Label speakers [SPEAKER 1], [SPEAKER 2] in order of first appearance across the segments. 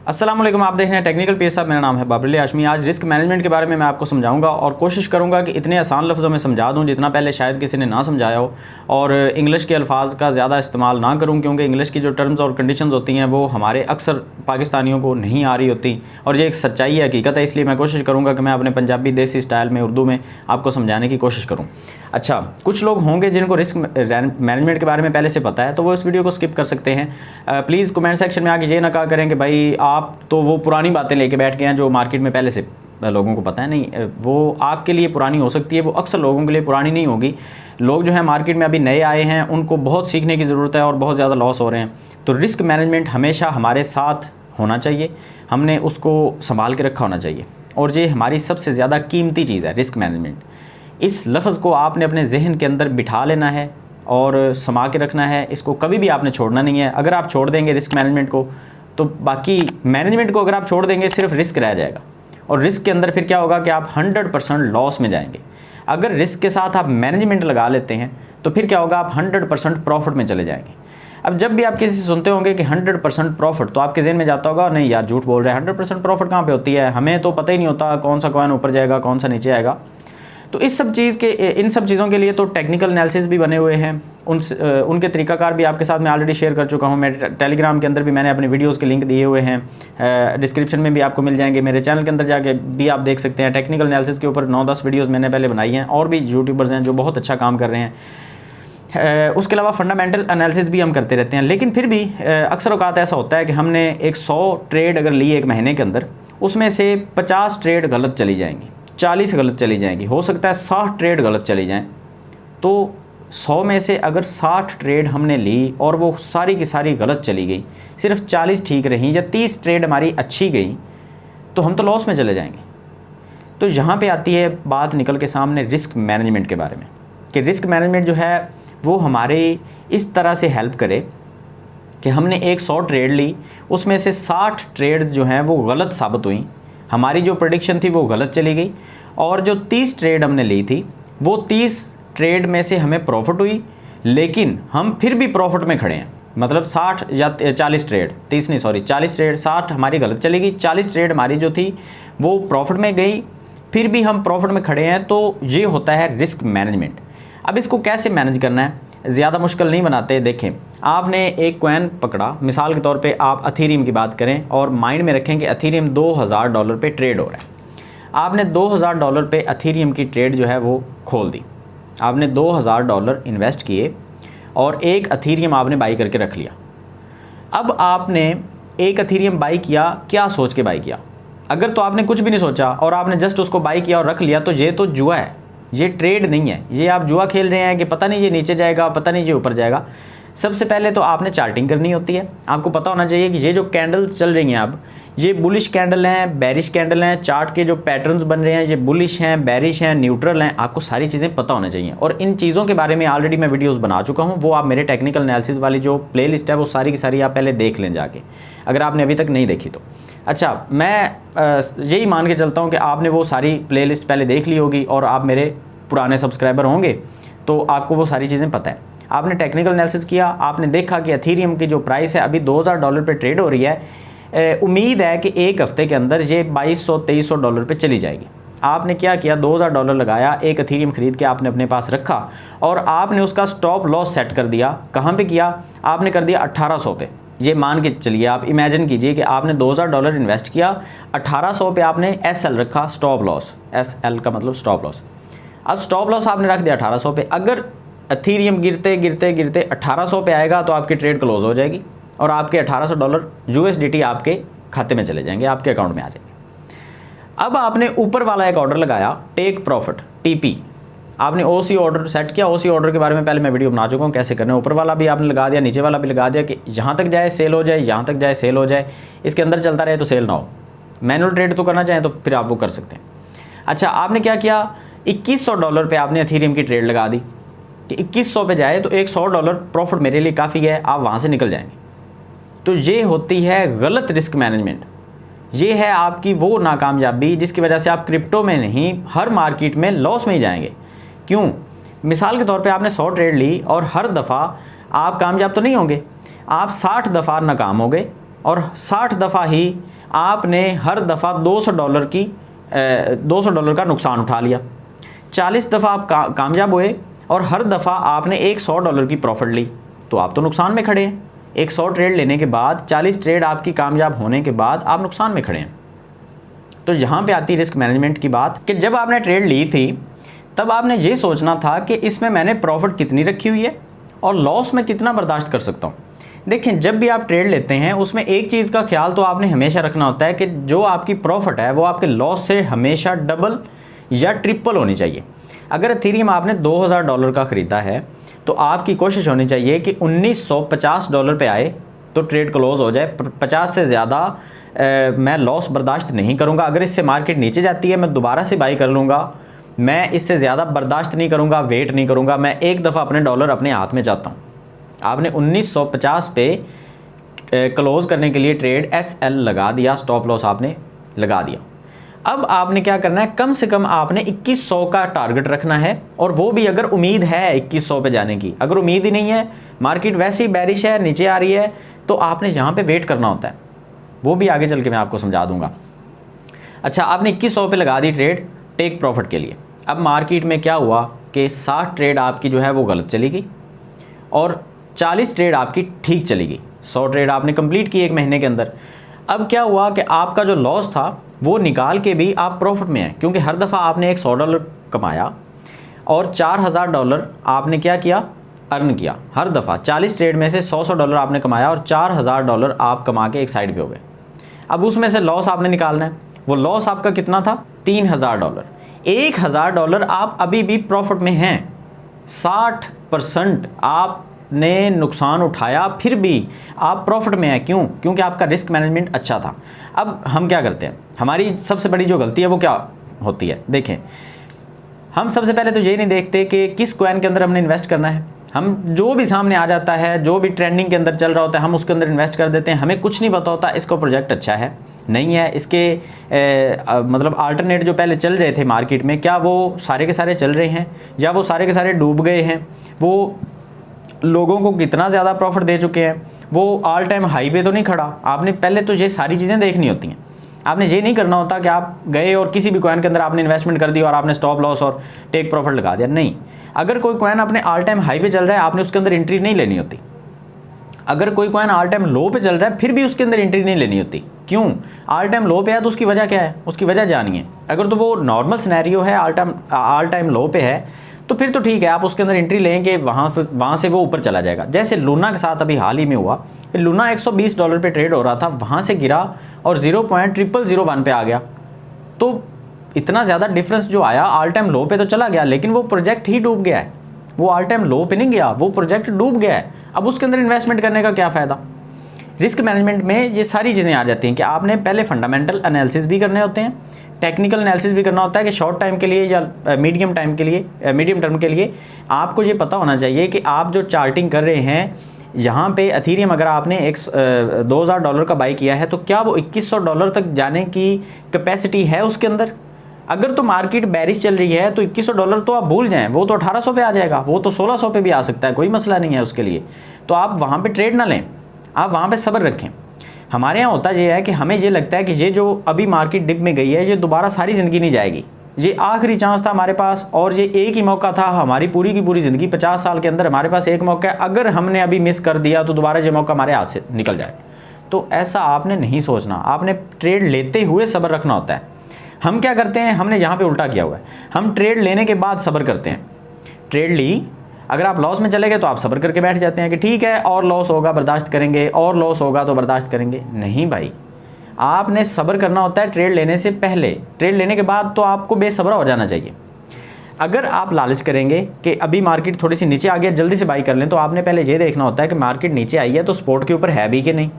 [SPEAKER 1] अस्सलाम वालेकुम, आप देख रहे हैं टेक्निकल पेज साहब। मेरा नाम है बाबर अली हाशमी। आज रिस्क मैनेजमेंट के बारे में मैं आपको समझाऊंगा और कोशिश करूंगा कि इतने आसान लफ्ज़ों में समझा दूं जितना पहले शायद किसी ने ना समझाया हो, और इंग्लिश के अल्फाज का ज़्यादा इस्तेमाल ना करूं क्योंकि इंग्लिश की जो टर्म्स और कंडीशंस होती हैं वो हमारे अक्सर पाकिस्तानियों को नहीं आ रही होती, और ये एक सच्चाई है, हकीकत है। इसलिए मैं कोशिश करूँगा कि मैं अपने पंजाबी देसी स्टाइल में उर्दू में आपको समझाने की कोशिश करूँ। अच्छा, कुछ लोग होंगे जिनको रिस्क मैनेजमेंट के बारे में पहले से पता है, तो वो इस वीडियो को स्किप कर सकते हैं। प्लीज़ कमेंट सेक्शन में आके ये ना कहा करें कि भाई आप तो वो पुरानी बातें लेके बैठ गए हैं जो मार्केट में पहले से लोगों को पता है। नहीं, वो आपके लिए पुरानी हो सकती है, वो अक्सर लोगों के लिए पुरानी नहीं होगी। लोग जो है मार्केट में अभी नए आए हैं, उनको बहुत सीखने की ज़रूरत है और बहुत ज़्यादा लॉस हो रहे हैं। तो रिस्क मैनेजमेंट हमेशा हमारे साथ होना चाहिए, हमने उसको संभाल के रखा होना चाहिए, और ये हमारी सबसे ज़्यादा कीमती चीज़ है रिस्क मैनेजमेंट। इस लफ्ज़ को आपने अपने जहन के अंदर बिठा लेना है और समा के रखना है, इसको कभी भी आपने छोड़ना नहीं है। अगर आप छोड़ देंगे रिस्क मैनेजमेंट को, तो बाकी मैनेजमेंट को अगर आप छोड़ देंगे सिर्फ रिस्क रह जाएगा, और रिस्क के अंदर फिर क्या होगा कि आप 100% लॉस में जाएंगे। अगर रिस्क के साथ आप मैनेजमेंट लगा लेते हैं तो फिर क्या होगा, आप 100% प्रॉफिट में चले जाएंगे। अब जब भी आप किसी से सुनते होंगे कि 100% प्रॉफिट, तो आपके जहन में जाता होगा नहीं यार झूठ बोल रहे हैं, 100% प्रॉफिट कहाँ पे होती है, हमें तो पता ही नहीं होता कौन सा कॉइन ऊपर जाएगा कौन सा नीचे आएगा। तो इन सब चीज़ों के लिए तो टेक्निकल एनालिसिस भी बने हुए हैं, उनके तरीकाकार भी आपके साथ मैं ऑलरेडी शेयर कर चुका हूं। मेरे टेलीग्राम के अंदर भी मैंने अपने वीडियोस के लिंक दिए हुए हैं, डिस्क्रिप्शन में भी आपको मिल जाएंगे। मेरे चैनल के अंदर जाके भी आप देख सकते हैं। टेक्निकल एनालिसिस के ऊपर 9-10 वीडियोज़ मैंने पहले बनाई हैं, और भी यूट्यूबर्स हैं जो बहुत अच्छा काम कर रहे हैं। उसके अलावा फंडामेंटल एनालिसिस भी हम करते रहते हैं, लेकिन फिर भी अक्सर औकात ऐसा होता है कि हमने एक 100 ट्रेड अगर ली एक महीने के अंदर, उसमें से 50 ट्रेड गलत चली जाएंगी, 40 गलत चली जाएंगी, हो सकता है 60 ट्रेड गलत चली जाएं। तो 100 में से अगर 60 ट्रेड हमने ली और वो सारी की सारी गलत चली गई, सिर्फ 40 ठीक रहीं, या 30 ट्रेड हमारी अच्छी गई, तो हम तो लॉस में चले जाएंगे। तो यहाँ पे आती है बात निकल के सामने रिस्क मैनेजमेंट के बारे में, कि रिस्क मैनेजमेंट जो है वो हमारे इस तरह से हेल्प करे कि हमने एक 100 ट्रेड ली, उसमें से 60 ट्रेड जो हैं वो गलत साबित हुई, हमारी जो प्रेडिक्शन थी वो गलत चली गई, और जो 30 ट्रेड हमने ली थी वो 30 ट्रेड में से हमें प्रॉफिट हुई, लेकिन हम फिर भी प्रॉफिट में खड़े हैं। मतलब 60 या 40 ट्रेड, 30 नहीं सॉरी 40 ट्रेड, 60 हमारी गलत चली गई, 40 ट्रेड हमारी जो थी वो प्रॉफिट में गई, फिर भी हम प्रॉफिट में खड़े हैं। तो ये होता है रिस्क मैनेजमेंट। अब इसको कैसे मैनेज करना है, ज़्यादा मुश्किल नहीं बनाते। देखें, आपने एक कॉइन पकड़ा, मिसाल के तौर पे आप अथीरियम की बात करें, और माइंड में रखें कि अथीरियम $2000 पे ट्रेड हो रहा है। आपने $2000 पे अथीरियम की ट्रेड जो है वो खोल दी, आपने $2000 इन्वेस्ट किए और एक अथीरियम आपने बाई करके रख लिया। अब आपने एक अथीरियम बाई किया, क्या सोच के बाई किया? अगर तो आपने कुछ भी नहीं सोचा और आपने जस्ट उसको बाई किया और रख लिया, तो ये तो जुआ है, ये ट्रेड नहीं है। ये आप जुआ खेल रहे हैं कि पता नहीं ये नीचे जाएगा, पता नहीं ये ऊपर जाएगा। सबसे पहले तो आपने चार्टिंग करनी होती है। आपको पता होना चाहिए कि ये जो कैंडल्स चल रही हैं अब, ये बुलिश कैंडल हैं, बेरिश कैंडल हैं, चार्ट के जो पैटर्न्स बन रहे हैं ये बुलिश हैं, बेरिश हैं, न्यूट्रल हैं, आपको सारी चीज़ें पता होना चाहिए। और इन चीज़ों के बारे में ऑलरेडी मैं वीडियोज़ बना चुका हूँ, वो आप मेरे टेक्निकल एनालिसिस वाली जो प्लेलिस्ट है वो सारी की सारी आप पहले देख लें जाके, अगर आपने अभी तक नहीं देखी तो। अच्छा, मैं यही मान के चलता हूँ कि आपने वो सारी प्लेलिस्ट पहले देख ली होगी, और आप मेरे पुराने सब्सक्राइबर होंगे तो आपको वो सारी चीज़ें पता है। आपने टेक्निकल एनालिसिस किया, आपने देखा कि अथीरियम की जो प्राइस है अभी $2000 पे ट्रेड हो रही है, उम्मीद है कि एक हफ्ते के अंदर ये $2200-2300 पे चली जाएगी। आपने क्या किया, $2000 लगाया, एक अथीरियम खरीद के आपने अपने पास रखा, और आपने उसका स्टॉप लॉस सेट कर दिया। कहाँ पे किया? आपने कर दिया 1800 पे। ये मान के चलिए, आप इमेजिन कीजिए कि आपने $2000 इन्वेस्ट किया, 1800 पे आपने SL रखा, स्टॉप लॉस, SL का मतलब स्टॉप लॉस। अब स्टॉप लॉस आपने रख दिया 1800 पे। अगर अथीरियम गिरते गिरते गिरते 1800 पे आएगा तो आपकी ट्रेड क्लोज हो जाएगी, और आपके $1800 USDT आपके खाते में चले जाएंगे, आपके अकाउंट में आ जाएंगे। अब आपने ऊपर वाला एक ऑर्डर लगाया, टेक प्रॉफिट, TP। आपने OC ऑर्डर सेट किया। OC ऑर्डर के बारे में पहले मैं वीडियो बना चुका हूँ कैसे करना है। ऊपर वाला भी आपने लगा दिया, नीचे वाला भी लगा दिया, कि यहाँ तक जाए सेल हो जाए, यहाँ तक जाए सेल हो जाए, इसके अंदर चलता रहे तो सेल ना हो। मैनुअल ट्रेड तो करना चाहें तो फिर आप वो कर सकते हैं। अच्छा, आपने क्या किया, $2100 पे आपने अथीरियम की ट्रेड लगा दी कि 2100 पे जाए तो एक $100 प्रॉफिट मेरे लिए काफ़ी है, आप वहाँ से निकल जाएंगे। तो ये होती है गलत रिस्क मैनेजमेंट। ये है आपकी वो नाकामयाबी जिसकी वजह से आप क्रिप्टो में नहीं, हर मार्केट में लॉस में ही जाएंगे। क्यों? मिसाल के तौर पे आपने 100 ट्रेड ली और हर दफ़ा आप कामयाब तो नहीं होंगे, आप 60 दफ़ा नाकाम हो गए, और 60 दफ़ा ही आपने हर दफ़ा $200 का नुकसान उठा लिया। 40 दफ़ा आप कामयाब हुए और हर दफ़ा आपने एक $100 की प्रॉफिट ली, तो आप तो नुकसान में खड़े हैं। 100 ट्रेड लेने के बाद 40 ट्रेड आपकी कामयाब होने के बाद आप नुकसान में खड़े हैं। तो यहाँ पे आती रिस्क मैनेजमेंट की बात कि जब आपने ट्रेड ली थी तब आपने ये सोचना था कि इसमें मैंने प्रॉफिट कितनी रखी हुई है और लॉस में कितना बर्दाश्त कर सकता हूँ। देखें, जब भी आप ट्रेड लेते हैं उसमें एक चीज़ का ख्याल तो आपने हमेशा रखना होता है कि जो आपकी प्रॉफिट है वो आपके लॉस से हमेशा डबल या ट्रिपल होनी चाहिए। अगर एथेरियम आपने $2000 का ख़रीदा है तो आपकी कोशिश होनी चाहिए कि $1950 पे आए तो ट्रेड क्लोज हो जाए। 50 से ज़्यादा मैं लॉस बर्दाश्त नहीं करूँगा। अगर इससे मार्केट नीचे जाती है मैं दोबारा से बाई कर लूँगा, मैं इससे ज़्यादा बर्दाश्त नहीं करूँगा, वेट नहीं करूँगा। मैं एक दफ़ा अपने डॉलर अपने हाथ में चाहता हूँ। आपने 1950 पे क्लोज़ करने के लिए ट्रेड SL लगा दिया, स्टॉप लॉस आपने लगा दिया। अब आपने क्या करना है, कम से कम आपने 2100 का टारगेट रखना है, और वो भी अगर उम्मीद है 2100 पे जाने की। अगर उम्मीद ही नहीं है, मार्केट वैसे ही बैरिश है, नीचे आ रही है, तो आपने यहाँ पे वेट करना होता है। वो भी आगे चल के मैं आपको समझा दूंगा। अच्छा, आपने 2100 पे लगा दी ट्रेड टेक प्रॉफिट के लिए। अब मार्केट में क्या हुआ कि 60 ट्रेड आपकी जो है वो गलत चली गई और 40 ट्रेड आपकी ठीक चली गई। 100 ट्रेड आपने कंप्लीट की एक महीने के अंदर। अब क्या हुआ कि आपका जो लॉस था वो निकाल के भी आप प्रॉफिट में हैं, क्योंकि हर दफ़ा आपने एक $100 कमाया और $4000 आपने क्या किया, अर्न किया। हर दफ़ा 40 ट्रेड में से $100 आपने कमाया और $4000 आप कमा के एक साइड पे हो गए। अब उसमें से लॉस आपने निकालना है। वो लॉस आपका कितना था, $3000। $1000 आप अभी भी प्रॉफिट में हैं। 60% आपने नुकसान उठाया, फिर भी आप प्रॉफिट में हैं। क्यों? क्योंकि आपका रिस्क मैनेजमेंट अच्छा था। अब हम क्या करते हैं, हमारी सबसे बड़ी जो गलती है वो क्या होती है, देखें, हम सबसे पहले तो ये नहीं देखते कि किस कॉइन के अंदर हमने इन्वेस्ट करना है। हम जो भी सामने आ जाता है, जो भी ट्रेंडिंग के अंदर चल रहा होता है, हम उसके अंदर इन्वेस्ट कर देते हैं। हमें कुछ नहीं पता होता इसका प्रोजेक्ट अच्छा है नहीं है, इसके मतलब अल्टरनेट जो पहले चल रहे थे मार्केट में, क्या वो सारे के सारे चल रहे हैं या वो सारे के सारे डूब गए हैं, वो लोगों को कितना ज़्यादा प्रॉफिट दे चुके हैं, वो ऑल टाइम हाई पे तो नहीं खड़ा। आपने पहले तो ये सारी चीज़ें देखनी होती हैं। आपने ये नहीं करना होता कि आप गए और किसी भी कॉइन के अंदर आपने इन्वेस्टमेंट कर दी और आपने स्टॉप लॉस और टेक प्रॉफिट लगा दिया। नहीं, अगर कोई कॉइन अपने ऑल टाइम हाई पे चल रहा है, आपने उसके अंदर एंट्री नहीं लेनी होती। अगर कोई कॉइन ऑल टाइम लो पे चल रहा है, फिर भी उसके अंदर एंट्री नहीं लेनी होती। क्यों? ऑल टाइम लो पे है तो उसकी वजह क्या है, उसकी वजह जानिए। अगर तो वो नॉर्मल सिनेरियो है, ऑल टाइम लो पे है, तो फिर तो ठीक है, आप उसके अंदर एंट्री लेंगे, वहाँ से वो ऊपर चला जाएगा। जैसे लूना के साथ अभी हाल ही में हुआ, लूना $120 पे ट्रेड हो रहा था, वहाँ से गिरा और 0.0001 पे आ गया। तो इतना ज़्यादा डिफरेंस जो आया, ऑल टाइम लो पे तो चला गया, लेकिन वो प्रोजेक्ट ही डूब गया है। वो ऑल टाइम लो पे नहीं गया, वो प्रोजेक्ट डूब गया है। अब उसके अंदर इन्वेस्टमेंट करने का क्या फ़ायदा। रिस्क मैनेजमेंट में ये सारी चीज़ें आ जाती हैं कि आपने पहले फंडामेंटल एनालिसिस भी करने होते हैं, टेक्निकल एनालिसिस भी करना होता है कि शॉर्ट टाइम के लिए या मीडियम टर्म के लिए आपको ये पता होना चाहिए कि आप जो चार्टिंग कर रहे हैं, यहाँ पे एथेरियम अगर आपने $2000 का बाई किया है तो क्या वो $2100 तक जाने की कैपेसिटी है उसके अंदर। अगर तो मार्केट बैरिश चल रही है तो $2100 तो आप भूल जाएं, वो तो 1800 पे आ जाएगा, वो तो 1600 पे भी आ सकता है, कोई मसला नहीं है उसके लिए। तो आप वहाँ पे ट्रेड ना लें, आप वहाँ पे सब्र रखें। हमारे यहाँ होता ये है कि हमें ये लगता है कि ये जो अभी मार्केट डिप में गई है, ये दोबारा सारी ज़िंदगी नहीं जाएगी, ये आखिरी चांस था हमारे पास और ये एक ही मौका था हमारी पूरी की पूरी ज़िंदगी, 50 साल के अंदर हमारे पास एक मौका है। अगर हमने अभी मिस कर दिया तो दोबारा ये मौका हमारे हाथ से निकल जाए। तो ऐसा आपने नहीं सोचना, आपने ट्रेड लेते हुए सब्र रखना होता है। हम क्या करते हैं, हमने यहाँ पे उल्टा किया हुआ है। हम ट्रेड लेने के बाद सब्र करते हैं। ट्रेड ली, अगर आप लॉस में चले गए तो आप सब्र करके बैठ जाते हैं कि ठीक है और लॉस होगा बर्दाश्त करेंगे, और लॉस होगा तो बर्दाश्त करेंगे। नहीं भाई, आपने सब्र करना होता है ट्रेड लेने से पहले। ट्रेड लेने के बाद तो आपको बेसब्रा हो जाना चाहिए। अगर आप लालच करेंगे कि अभी मार्केट थोड़ी सी नीचे आ गया जल्दी से बाई कर लें, तो आपने पहले ये देखना होता है कि मार्केट नीचे आई है तो सपोर्ट के ऊपर है भी कि नहीं।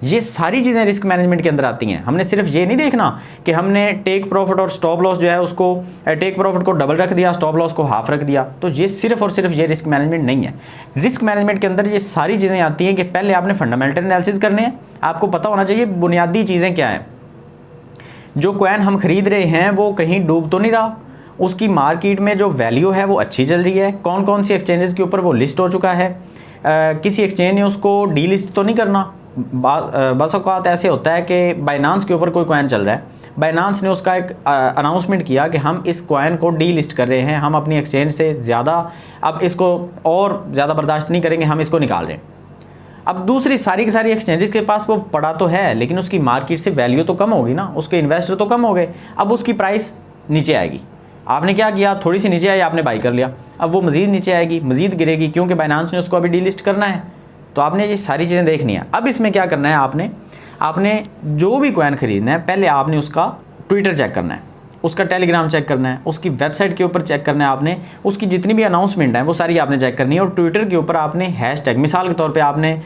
[SPEAKER 1] ये सारी चीज़ें रिस्क मैनेजमेंट के अंदर आती हैं। हमने सिर्फ ये नहीं देखना कि हमने टेक प्रॉफिट और स्टॉप लॉस जो है उसको, टेक प्रॉफिट को डबल रख दिया, स्टॉप लॉस को हाफ रख दिया। तो ये सिर्फ और सिर्फ ये रिस्क मैनेजमेंट नहीं है। रिस्क मैनेजमेंट के अंदर ये सारी चीज़ें आती हैं कि पहले आपने फंडामेंटल एनालिसिस करने हैं, आपको पता होना चाहिए बुनियादी चीज़ें क्या हैं। जो कॉइन हम खरीद रहे हैं वो कहीं डूब तो नहीं रहा, उसकी मार्केट में जो वैल्यू है वो अच्छी चल रही है, कौन कौन सी एक्सचेंजेस के ऊपर वो लिस्ट हो चुका है, किसी एक्सचेंज ने उसको डी लिस्ट तो नहीं करना, बस औक़ात ऐसे होता है कि बाइनांस के ऊपर कोई कॉइन चल रहा है, बाइनांस ने उसका एक अनाउंसमेंट किया कि हम इस कॉइन को डी लिस्ट कर रहे हैं, हम अपनी एक्सचेंज से ज़्यादा अब इसको और ज़्यादा बर्दाश्त नहीं करेंगे, हम इसको निकाल रहे हैं। अब दूसरी सारी की सारी एक्सचेंजेस के पास वो पड़ा तो है, लेकिन उसकी मार्केट से वैल्यू तो कम होगी ना, उसके इन्वेस्टर तो कम हो गए, अब उसकी प्राइस नीचे आएगी। आपने क्या किया, थोड़ी सी नीचे आई, आपने बाई कर लिया, अब वो मज़ीद नीचे आएगी, मज़ीद गिरेगी, क्योंकि बाइनांस ने उसको अभी डी लिस्ट करना है। तो आपने ये सारी चीज़ें देखनी है। अब इसमें क्या करना है, आपने जो भी कॉइन ख़रीदना है, पहले आपने उसका ट्विटर चेक करना है, उसका टेलीग्राम चेक करना है, उसकी वेबसाइट के ऊपर चेक करना है, आपने उसकी जितनी भी अनाउंसमेंट है वो सारी आपने चेक करनी है। और ट्विटर के ऊपर आपने हैशटैग, मिसाल के तौर पे आपने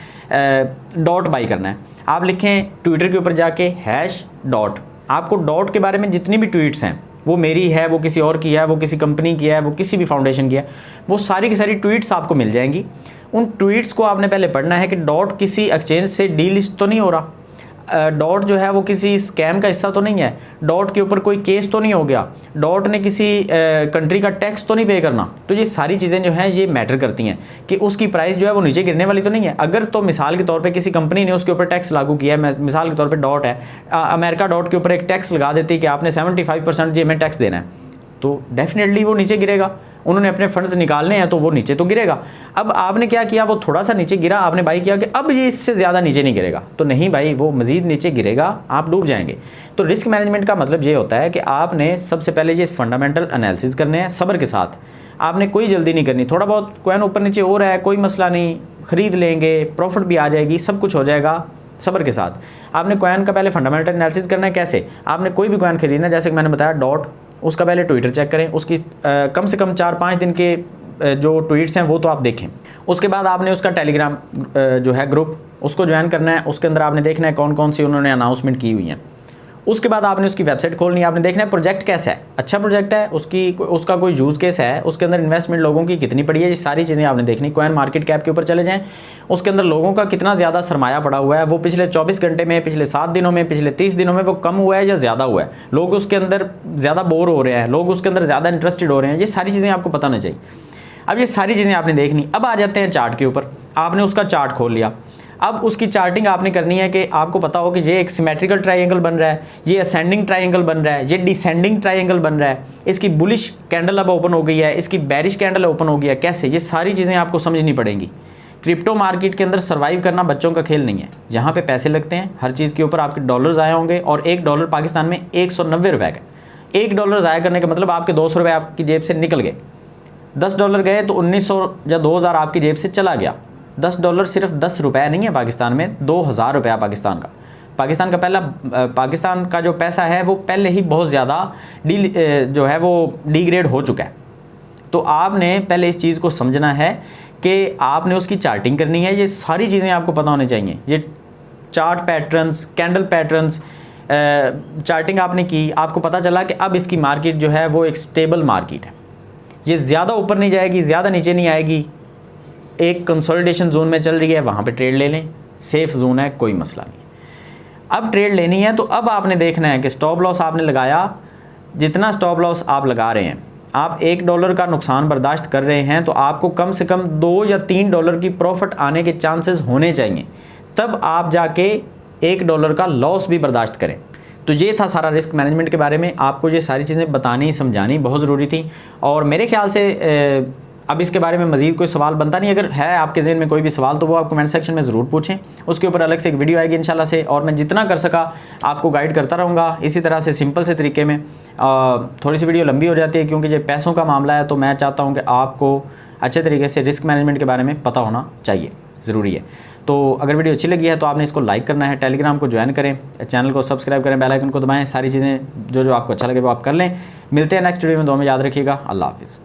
[SPEAKER 1] डॉट बाई करना है, आप लिखें ट्विटर के ऊपर जाके हैश डॉट, आपको डॉट के बारे में जितनी भी ट्वीट्स हैं, वो मेरी है, वो किसी और की है, वो किसी कंपनी की है, वो किसी भी फाउंडेशन की है, वो सारी की सारी ट्वीट्स आपको मिल जाएंगी। उन ट्वीट्स को आपने पहले पढ़ना है कि डॉट किसी एक्सचेंज से डी लिस्ट तो नहीं हो रहा, डॉट जो है वो किसी स्कैम का हिस्सा तो नहीं है, डॉट के ऊपर कोई केस तो नहीं हो गया, डॉट ने किसी कंट्री का टैक्स तो नहीं पे करना। तो ये सारी चीज़ें जो हैं ये मैटर करती हैं कि उसकी प्राइस जो है वो नीचे गिरने वाली तो नहीं है। अगर तो मिसाल के तौर पे किसी कंपनी ने उसके ऊपर टैक्स लागू किया है, मिसाल के तौर पे डॉट है, अमेरिका डॉट के ऊपर एक टैक्स लगा देती है कि आपने 75% जी में टैक्स देना है, तो डेफिनेटली वो नीचे गिरेगा। उन्होंने अपने फंड्स निकालने हैं तो वो नीचे तो गिरेगा। अब आपने क्या किया, वो थोड़ा सा नीचे गिरा, आपने बाई किया कि अब ये इससे ज़्यादा नीचे नहीं गिरेगा, तो नहीं भाई, वो मज़ीद नीचे गिरेगा, आप डूब जाएंगे। तो रिस्क मैनेजमेंट का मतलब ये होता है कि आपने सबसे पहले ये फंडामेंटल एनालिसिस करने हैं सब्र के साथ। आपने कोई जल्दी नहीं करनी, थोड़ा बहुत कॉइन ऊपर नीचे हो रहा है, कोई मसला नहीं, ख़रीद लेंगे, प्रॉफिट भी आ जाएगी, सब कुछ हो जाएगा सब्र के साथ। आपने कॉइन का पहले फंडामेंटल एनालिसिस करना है। कैसे, आपने कोई भी कॉइन खरीदना है, जैसे कि मैंने बताया डॉट, उसका पहले ट्विटर चेक करें, उसकी कम से कम 4-5 दिन के जो ट्वीट्स हैं वो तो आप देखें। उसके बाद आपने उसका टेलीग्राम जो है ग्रुप, उसको ज्वाइन करना है, उसके अंदर आपने देखना है कौन कौन सी उन्होंने अनाउंसमेंट की हुई हैं। उसके बाद आपने उसकी वेबसाइट खोलनी है, आपने देखना है प्रोजेक्ट कैसा है, अच्छा प्रोजेक्ट है, उसका कोई यूज़ केस है, उसके अंदर इन्वेस्टमेंट लोगों की कितनी पड़ी है, ये सारी चीज़ें आपने देखनी। कॉइन मार्केट कैप के ऊपर चले जाएं, उसके अंदर लोगों का कितना ज़्यादा सरमाया पड़ा हुआ है, वो पिछले 24 घंटे में, पिछले 7 दिनों में, पिछले 30 दिनों में वो कम हुआ है या ज़्यादा हुआ है, लोग उसके अंदर ज़्यादा बोर हो रहे हैं, लोग उसके अंदर ज़्यादा इंटरेस्टेड हो रहे हैं, ये सारी चीज़ें आपको पता होनी चाहिए। अब ये सारी चीज़ें आपने देखनी। अब आ जाते हैं चार्ट के ऊपर, आपने उसका चार्ट खोल लिया। अब उसकी चार्टिंग आपने करनी है कि आपको पता हो कि ये एक सिमेट्रिकल ट्रायंगल बन रहा है, ये असेंडिंग ट्रायंगल बन रहा है, ये डिसेंडिंग ट्रायंगल बन रहा है, इसकी बुलिश कैंडल अब ओपन हो गई है, इसकी बेरिश कैंडल ओपन हो गई है, कैसे, ये सारी चीज़ें आपको समझनी पड़ेंगी। क्रिप्टो मार्केट के अंदर सर्वाइव करना बच्चों का खेल नहीं है, यहाँ पे पैसे लगते हैं, हर चीज़ के ऊपर आपके डॉलर्स आए होंगे, और $1 पाकिस्तान में 190 रुपये का। $1 ज़ाया करने का मतलब आपके 200 रुपये आपकी जेब से निकल गए। $10 गए तो 1900 या 2000 आपकी जेब से चला गया। $10 सिर्फ 10 रुपये नहीं है पाकिस्तान में, 2000 रुपया पाकिस्तान का। पाकिस्तान का जो पैसा है वो पहले ही बहुत ज़्यादा जो है वो डिग्रेड हो चुका है। तो आपने पहले इस चीज़ को समझना है कि आपने उसकी चार्टिंग करनी है, ये सारी चीज़ें आपको पता होनी चाहिए। ये chart patterns, candle patterns, charting आपने की, आपको पता चला कि अब इसकी मार्केट जो है वो एक स्टेबल मार्केट है, ये ज़्यादा ऊपर नहीं जाएगी, ज़्यादा नीचे नहीं आएगी, एक कंसोलिडेशन जोन में चल रही है, वहाँ पे ट्रेड ले लें, सेफ जोन है, कोई मसला नहीं। अब ट्रेड लेनी है तो अब आपने देखना है कि स्टॉप लॉस आपने लगाया, जितना स्टॉप लॉस आप लगा रहे हैं, आप $1 का नुकसान बर्दाश्त कर रहे हैं, तो आपको कम से कम $2 या $3 की प्रॉफिट आने के चांसेस होने चाहिए, तब आप जाके $1 का लॉस भी बर्दाश्त करें। तो ये था सारा रिस्क मैनेजमेंट के बारे में, आपको ये सारी चीज़ें बतानी समझानी बहुत ज़रूरी थी। और मेरे ख्याल से अब इसके बारे में मज़ीद कोई सवाल बनता नहीं। अगर है आपके ज़हन में कोई भी सवाल तो वो आप कमेंट सेक्शन में ज़रूर पूछें, उसके ऊपर अलग से एक वीडियो आएगी इंशाल्लाह से, और मैं जितना कर सका आपको गाइड करता रहूँगा इसी तरह से सिंपल से तरीके में। थोड़ी सी वीडियो लंबी हो जाती है क्योंकि ये पैसों का मामला है, तो मैं चाहता हूँ कि आपको अच्छे तरीके से रिस्क मैनेजमेंट के बारे में पता होना चाहिए, ज़रूरी है। तो अगर वीडियो अच्छी लगी है तो आपने इसको लाइक करना है, टेलीग्राम को ज्वाइन करें, चैनल को सब्सक्राइब करें, बेल आइकन को दबाएं, सारी चीज़ें जो आपको अच्छा लगे वो आप कर लें। मिलते हैं नेक्स्ट वीडियो में, दुआ में याद रखिएगा। अल्लाह हाफ़िज़।